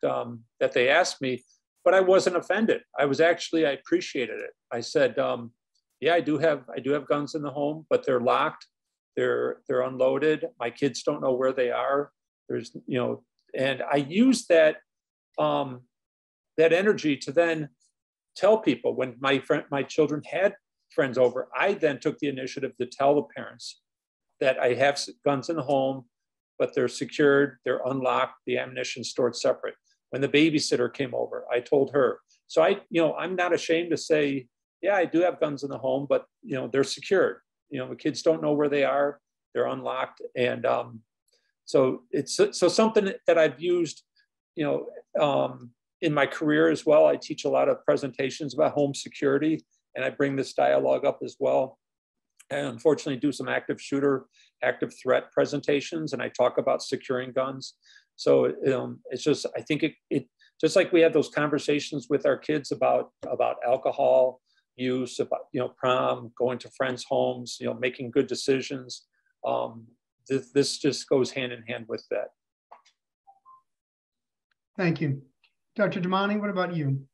they asked me, but I wasn't offended. I appreciated it. I said, yeah, I do have guns in the home, but they're locked, they're unloaded. My kids don't know where they are. And I used that energy to then tell people when my children had friends over. I then took the initiative to tell the parents that I have guns in the home. but they're secured, they're unlocked, the ammunition stored separate. When the babysitter came over, I told her. So I'm not ashamed to say, yeah, I do have guns in the home, but they're secured. The kids don't know where they are, they're unlocked. And so it's something that I've used, in my career as well. I teach a lot of presentations about home security, and I bring this dialogue up as well. I unfortunately do some active shooter, active threat presentations, and I talk about securing guns. So it's just, I think it just like we have those conversations with our kids about alcohol use, about prom, going to friends' homes, making good decisions. This just goes hand in hand with that. Thank you. Dr. Damani, what about you?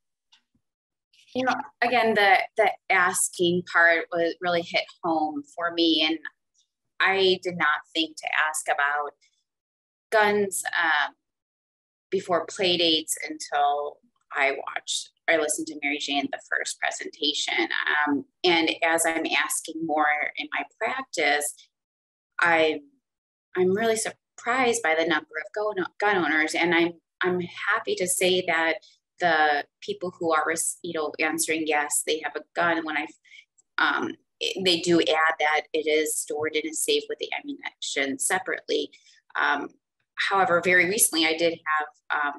Again, the asking part was really hit home for me. And I did not think to ask about guns before play dates until I listened to MaryJane, the first presentation. And as I'm asking more in my practice, I'm really surprised by the number of gun owners. And I'm happy to say that the people who are, answering yes, they have a gun, when they do add that it is stored in a safe with the ammunition separately. However, very recently I did have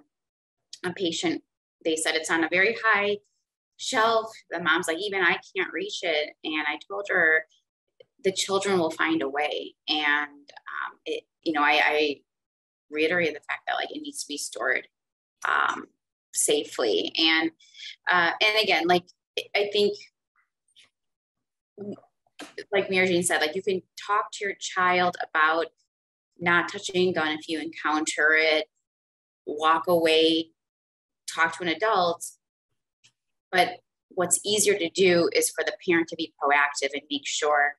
a patient, they said it's on a very high shelf. The mom's like, even I can't reach it. And I told her the children will find a way. And I reiterated the fact that it needs to be stored safely. And again, I think, like MaryJane said, you can talk to your child about not touching a gun if you encounter it, walk away, talk to an adult. But what's easier to do is for the parent to be proactive and make sure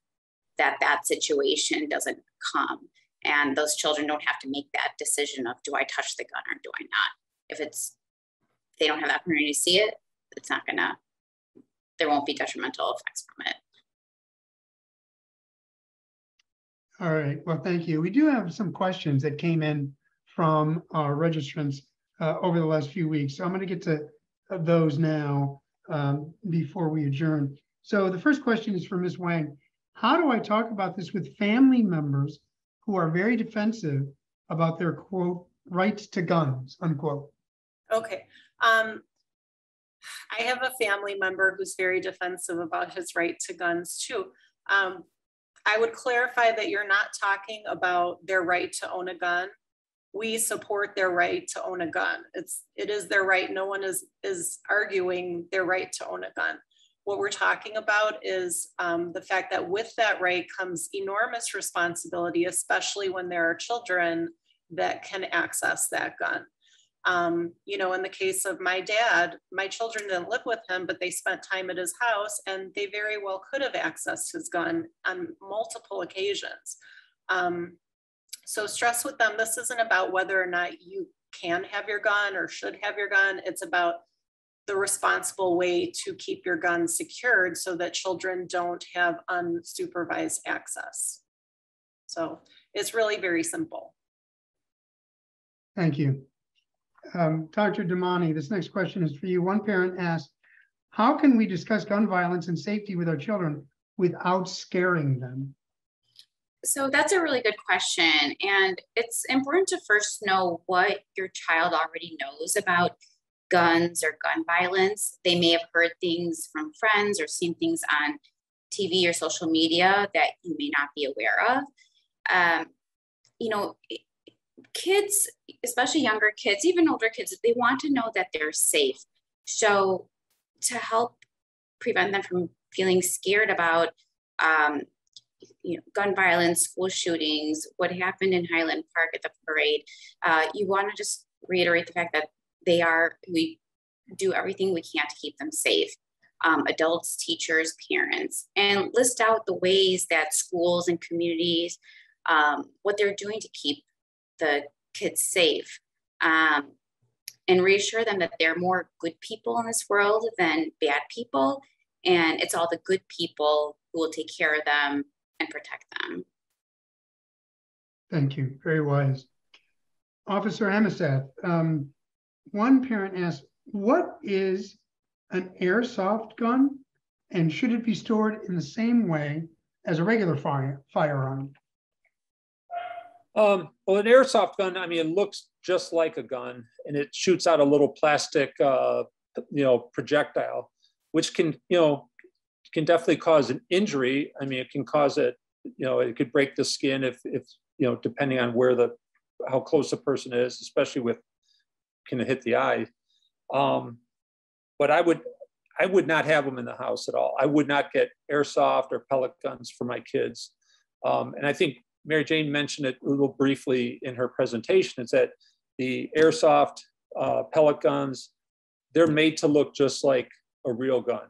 that that situation doesn't come. And those children don't have to make that decision of, do I touch the gun or do I not? If they don't have that opportunity to see it, there won't be detrimental effects from it. All right, well, thank you. We do have some questions that came in from our registrants over the last few weeks. So I'm going to get to those now before we adjourn. So the first question is from Ms. Wang. How do I talk about this with family members who are very defensive about their, quote, rights to guns, unquote? Okay. I have a family member who's very defensive about his right to guns too. I would clarify that you're not talking about their right to own a gun. We support their right to own a gun. It is their right. No one is arguing their right to own a gun. What we're talking about is the fact that with that right comes enormous responsibility, especially when there are children that can access that gun. In the case of my dad, my children didn't live with him, but they spent time at his house and they very well could have accessed his gun on multiple occasions. So stress with them, this isn't about whether or not you can have your gun or should have your gun. It's about the responsible way to keep your gun secured so that children don't have unsupervised access. So it's really very simple. Thank you. Dr. Damani, this next question is for you. One parent asked, how can we discuss gun violence and safety with our children without scaring them? So that's a really good question. And it's important to first know what your child already knows about guns or gun violence. They may have heard things from friends or seen things on TV or social media that you may not be aware of. Kids, especially younger kids, even older kids, they want to know that they're safe. So to help prevent them from feeling scared about gun violence, school shootings, what happened in Highland Park at the parade, you want to just reiterate the fact that we do everything we can to keep them safe. Adults, teachers, parents, and list out the ways that schools and communities, what they're doing to keep the kids safe, and reassure them that there are more good people in this world than bad people. And it's all the good people who will take care of them and protect them. Thank you. Very wise. Officer Hemesath, one parent asked, what is an airsoft gun and should it be stored in the same way as a regular firearm? Well, an airsoft gun, I mean, it looks just like a gun and it shoots out a little plastic, projectile, which can definitely cause an injury. I mean, it can cause it, it could break the skin if depending on how close the person is, especially can hit the eye. But I would not have them in the house at all. I would not get airsoft or pellet guns for my kids. And I think MaryJane mentioned it a little briefly in her presentation, is that the airsoft pellet guns, they're made to look just like a real gun.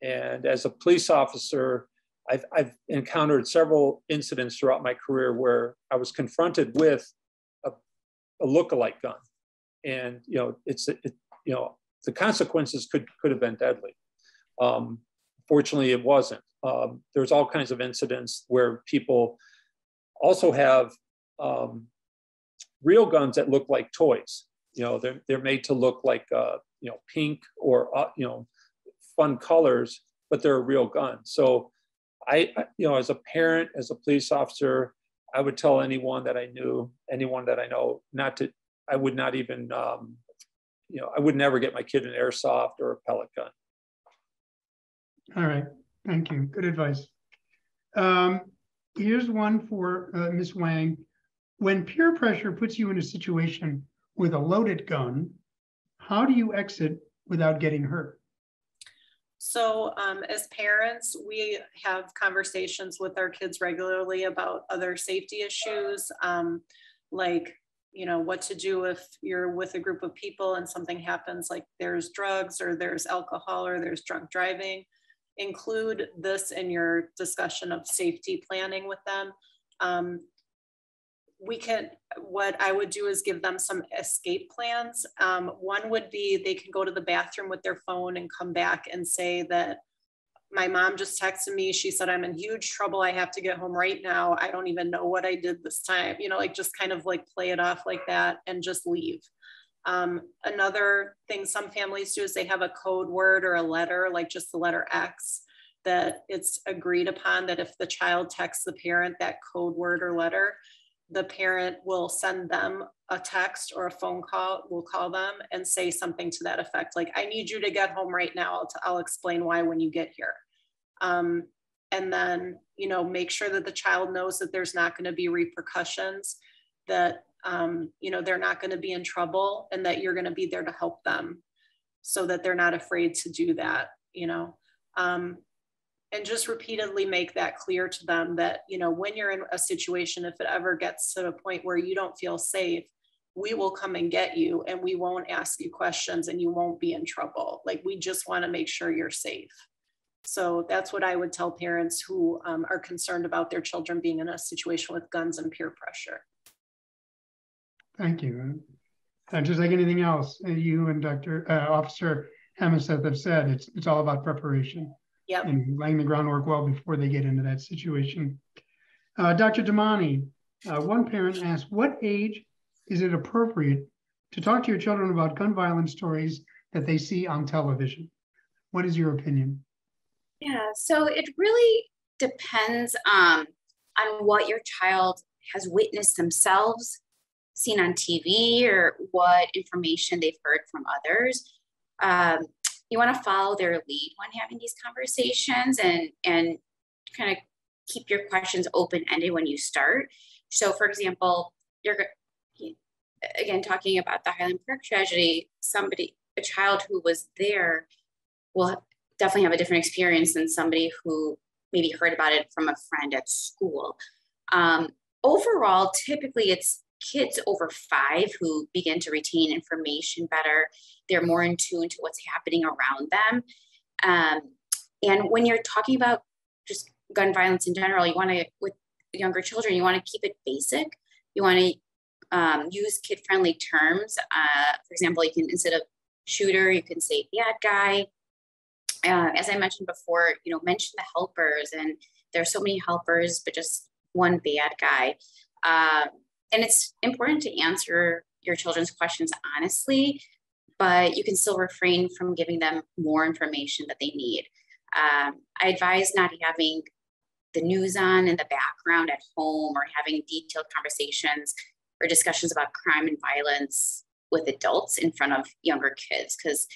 And as a police officer, I've encountered several incidents throughout my career where I was confronted with a look-alike gun. And, the consequences could have been deadly. Fortunately, it wasn't. There's all kinds of incidents where people also have real guns that look like toys. They're made to look like pink or fun colors, but they're a real gun. So I as a parent, as a police officer, I would tell anyone that I know, I would not even I would never get my kid an airsoft or a pellet gun. All right, thank you. Good advice. Here's one for Ms. Wang. When peer pressure puts you in a situation with a loaded gun, how do you exit without getting hurt? So as parents, we have conversations with our kids regularly about other safety issues, like, what to do if you're with a group of people and something happens, like there's drugs or there's alcohol or there's drunk driving. Include this in your discussion of safety planning with them. What I would do is give them some escape plans. One would be they can go to the bathroom with their phone and come back and say that my mom just texted me. She said, I'm in huge trouble. I have to get home right now. I don't even know what I did this time. Just kind of like play it off like that and just leave. Another thing some families do is they have a code word or a letter, like just the letter X, that it's agreed upon that if the child texts the parent that code word or letter, the parent will send them a text or a phone call, will call them and say something to that effect, like, I need you to get home right now. I'll explain why when you get here. And then, make sure that the child knows that there's not going to be repercussions, that, they're not going to be in trouble and that you're going to be there to help them so that they're not afraid to do that, and just repeatedly make that clear to them that, when you're in a situation, if it ever gets to the point where you don't feel safe, we will come and get you and we won't ask you questions and you won't be in trouble. Like, we just want to make sure you're safe. So that's what I would tell parents who are concerned about their children being in a situation with guns and peer pressure. Thank you. And just like anything else, you and Officer Hemesath have said, it's all about preparation. Yep. And laying the groundwork well before they get into that situation. Dr. Damani, one parent asked, what age is it appropriate to talk to your children about gun violence stories that they see on television? What is your opinion? Yeah, so it really depends on what your child has witnessed themselves, seen on TV, or what information they've heard from others. You want to follow their lead when having these conversations and kind of keep your questions open-ended when you start. So, for example, again, talking about the Highland Park tragedy, a child who was there will definitely have a different experience than somebody who maybe heard about it from a friend at school. Overall, typically it's kids over 5 who begin to retain information better. They're more in tune to what's happening around them. And when you're talking about just gun violence in general, with younger children, you want to keep it basic. You want to use kid-friendly terms. For example, you can, instead of shooter, you can say bad guy. As I mentioned before, mention the helpers, and there's so many helpers, but just one bad guy. And it's important to answer your children's questions honestly, but you can still refrain from giving them more information that they need. I advise not having the news on in the background at home, or having detailed conversations or discussions about crime and violence with adults in front of younger kids, because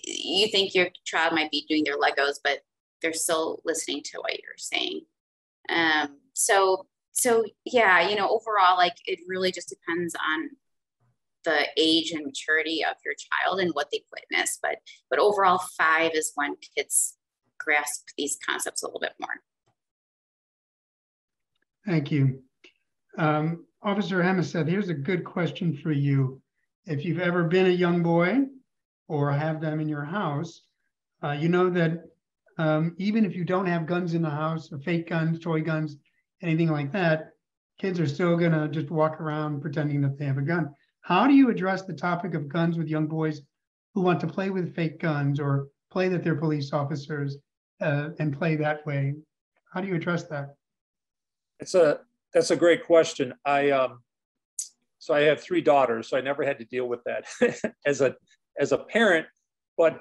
you think your child might be doing their Legos, but they're still listening to what you're saying. So yeah, you know, overall, like, it really just depends on the age and maturity of your child and what they've witnessed. But overall, 5 is when kids grasp these concepts a little bit more. Thank you. Officer Hemesath, here's a good question for you. If you've ever been a young boy or have them in your house, you know that even if you don't have guns in the house, or fake guns, toy guns, anything like that, kids are still gonna just walk around pretending that they have a gun. How do you address the topic of guns with young boys who want to play with fake guns or play that they're police officers and play that way? How do you address that? That's a great question. So I have 3 daughters, so I never had to deal with that as a parent. But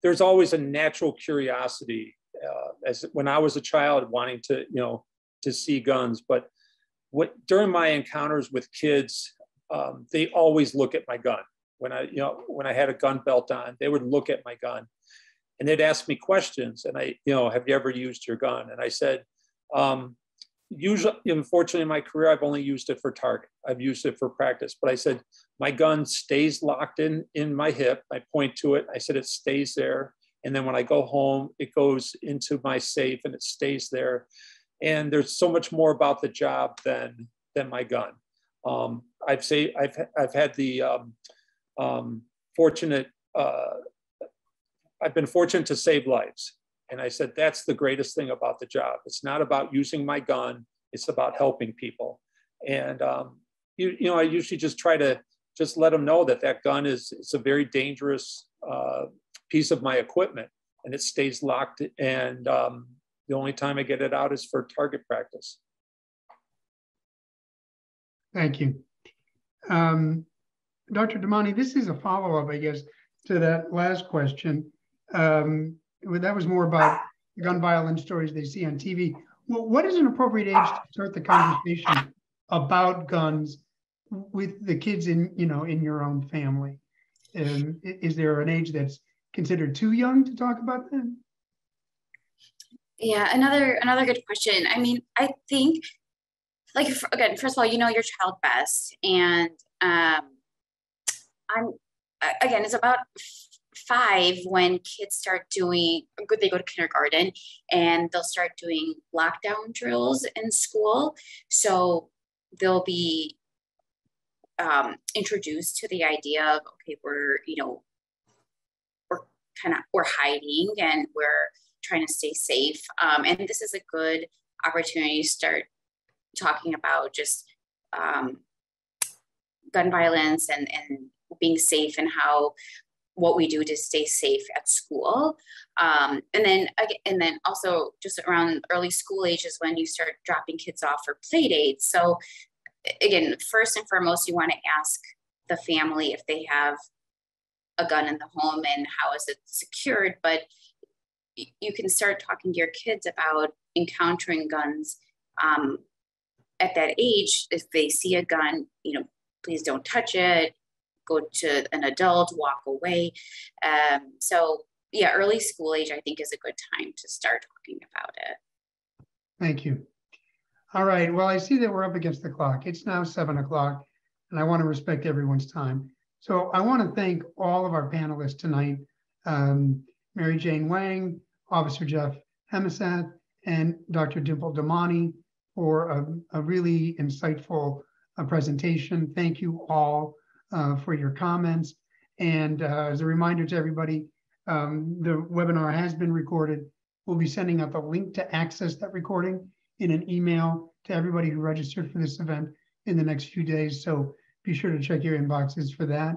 there's always a natural curiosity as when I was a child, wanting to see guns. But during my encounters with kids, they always look at my gun. When I had a gun belt on, they would look at my gun, and they'd ask me questions. And have you ever used your gun? And I said, usually, unfortunately, in my career, I've only used it for target. I've used it for practice. But I said, my gun stays locked in my hip. I point to it. I said, it stays there. And then when I go home, it goes into my safe and it stays there. And there's so much more about the job than my gun. I've had the I've been fortunate to save lives. And I said, that's the greatest thing about the job. It's not about using my gun. It's about helping people. And, I usually just try to just let them know that gun it's a very dangerous piece of my equipment, and it stays locked. And the only time I get it out is for target practice. Thank you. Dr. Damani, this is a follow-up, I guess, to that last question. That was more about gun violence stories they see on TV. Well, what is an appropriate age to start the conversation about guns with the kids in your own family? Is there an age that's considered too young to talk about them? Yeah, another good question. I mean, I think, like, again, first of all, you know your child best, and it's about 5 when kids start doing, they go to kindergarten and they'll start doing lockdown drills in school. So they'll be introduced to the idea of, okay, we're hiding and we're trying to stay safe. And this is a good opportunity to start talking about just gun violence and being safe, and what we do to stay safe at school. And then also just around early school age is when you start dropping kids off for play dates. So again, first and foremost, you want to ask the family if they have a gun in the home and how is it secured. But you can start talking to your kids about encountering guns at that age. If they see a gun, please don't touch it. Go to an adult, walk away. So yeah, early school age, I think, is a good time to start talking about it. Thank you. All right, well, I see that we're up against the clock. It's now 7 o'clock, and I want to respect everyone's time. So I want to thank all of our panelists tonight, MaryJane Wang, Officer Jeff Hemesath, and Dr. Dimple Damani for a really insightful presentation. Thank you all for your comments. And as a reminder to everybody, the webinar has been recorded. We'll be sending out the link to access that recording in an email to everybody who registered for this event in the next few days. So be sure to check your inboxes for that.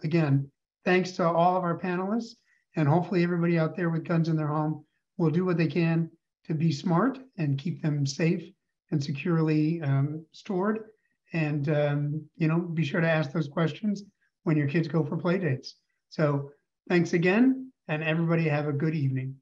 Again, thanks to all of our panelists, and hopefully everybody out there with guns in their home will do what they can to be smart and keep them safe and securely stored. And, be sure to ask those questions when your kids go for play dates. So thanks again, and everybody have a good evening.